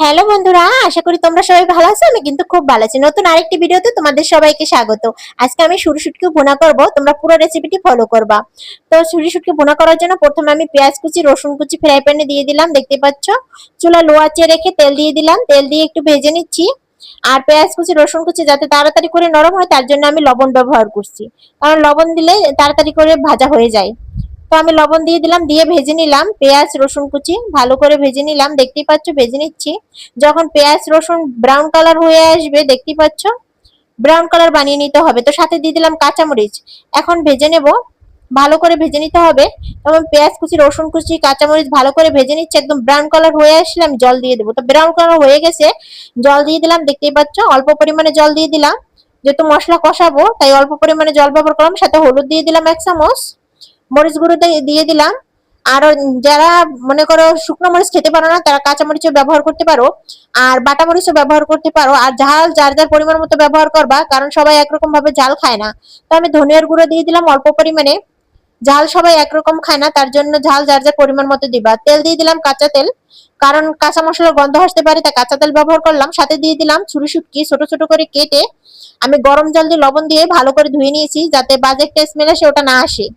Hello বন্ধুরা, আশা করি তোমরা সবাই ভালো আছো। আমি কিন্তু খুব ভালো আছি। নতুন আরেকটি ভিডিওতে তোমাদের সবাইকে স্বাগত। আজকে আমি শুটকি ভুনা করব, তোমরা পুরো রেসিপিটি ফলো করবা। তো শুটকি ভুনা করার জন্য প্রথমে আমি পেঁয়াজ কুচি, রসুন কুচি ফ্রাই প্যানে দিয়ে দিলাম, দেখতে পাচ্ছ। চুলা লো আঁচে রেখে তেল দিয়ে দিলাম, তেল দিয়ে একটু ভেজে নিচ্ছি। আর পেঁয়াজ কুচি, রসুন কুচি যাতে তাড়াতাড়ি করে নরম হয় তার জন্য আমি লবণ ব্যবহার করছি, কারণ লবণ দিলে তাড়াতাড়ি করে ভাজা হয়ে যায়। তো আমি লবণ দিয়ে দিলাম, দিয়ে ভেজে নিলাম পেঁয়াজ রসুন কুচি, ভালো করে ভেজে নিলাম, দেখতেই পাচ্ছ ভেজে নিচ্ছি। যখন পেঁয়াজ রসুন ব্রাউন কালার হয়ে আসবে, দেখতেই পাচ্ছ ব্রাউন কালার বানিয়ে নিতে হবে। তো সাথে দিয়ে দিলাম কাঁচামরিচ, এখন ভেজে নেব, ভালো করে ভেজে নিতে হবে। তখন পেঁয়াজ কুচি, রসুন কুচি, কাঁচামরিচ ভালো করে ভেজে নিচ্ছে, একদম ব্রাউন কালার হয়ে আসলে আমি জল দিয়ে দেবো। তো ব্রাউন কালার হয়ে গেছে, জল দিয়ে দিলাম, দেখতেই পাচ্ছ অল্প পরিমাণে জল দিয়ে দিলাম, যেহেতু মশলা কষাবো তাই অল্প পরিমাণে জল ব্যবহার করলাম। সাথে হলুদ দিয়ে দিলাম 1 চামচ, মরিচ গুঁড়ো দিয়ে দিলাম। আর যারা মনে করো শুকনো মরিচ খেতে পারো না, তারা কাঁচা মরিচও ব্যবহার করতে পারো, আর বাটা মরিচও ব্যবহার করতে পারো। আর ঝাল যার যার পরিমাণ মতো ব্যবহার করবা, কারণ সবাই একরকম ভাবে ঝাল খায় না। তো আমি ধনিয়ার গুঁড়ো দিয়ে দিলাম অল্প পরিমাণে, ঝাল সবাই একরকম খায় না, তার জন্য ঝাল যার যার পরিমাণ মতো দিবা। তেল দিয়ে দিলাম কাঁচা তেল, কারণ কাঁচা মশলার গন্ধ আসতে পারে, তাই কাঁচা তেল ব্যবহার করলাম। সাথে দিয়ে দিলাম শুটকি ছোট ছোট করে কেটে, আমি গরম জল দিয়ে লবণ দিয়ে ভালো করে ধুয়ে নিয়েছি, যাতে বাজে একটা স্মেল আসে ওটা না আসে।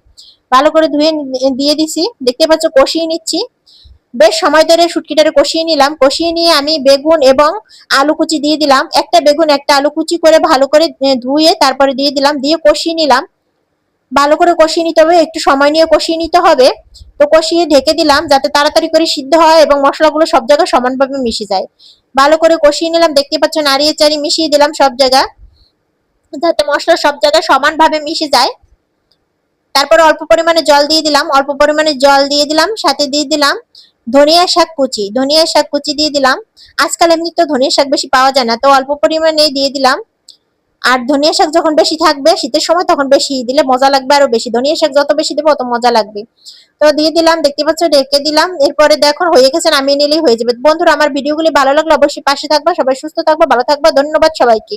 ভালো করে ধুয়ে দিয়ে দিছি, দেখতে পাচ্ছ কষিয়ে নিচ্ছি। বেশ সময় ধরে শুটকিটারে কষিয়ে নিলাম। কষিয়ে নিয়ে আমি বেগুন এবং আলু কুচি দিয়ে দিলাম, একটা বেগুন একটা আলু কুচি করে ভালো করে ধুয়ে তারপরে দিয়ে দিলাম, দিয়ে কষিয়ে নিলাম। ভালো করে কষিয়ে নিতে হবে, একটু সময় নিয়ে কষিয়ে নিতে হবে। তো কষিয়ে ঢেকে দিলাম যাতে তাড়াতাড়ি করে সিদ্ধ হয় এবং মশলাগুলো সব জায়গায় সমানভাবে মিশে যায়। ভালো করে কষিয়ে নিলাম, দেখতে পাচ্ছ নাড়িয়ে চাড়িয়ে মিশিয়ে দিলাম সব জায়গায়, যাতে মশলা সব জায়গায় সমানভাবে মিশে যায়। তারপরে অল্প পরিমাণে জল দিয়ে দিলাম, অল্প পরিমাণে জল দিয়ে দিলাম, সাথে দিয়ে দিলাম ধনিয়া শাক কুচি, ধনিয়া শাক কুচি দিয়ে দিলাম। আজকাল এমনি তো ধনিয়া শাক বেশি পাওয়া যায় না, তো অল্প পরিমাণে দিয়ে দিলাম। আর ধনিয়া শাক যখন বেশি থাকবে শীতের সময়, তখন বেশি দিলে মজা লাগবে আরো বেশি। ধনিয়া শাক যত বেশি দেবো তত মজা লাগবে। তো দিয়ে দিলাম, দেখতে পাচ্ছ ঢেকে দিলাম। এরপরে দেখো হয়ে গেছে, নামিয়ে নিলেই হয়ে যাবে। বন্ধুরা, আমার ভিডিওগুলি ভালো লাগলে অবশ্যই পাশে থাকবা। সবাই সুস্থ থাকবা, ভালো থাকবা। ধন্যবাদ সবাইকে।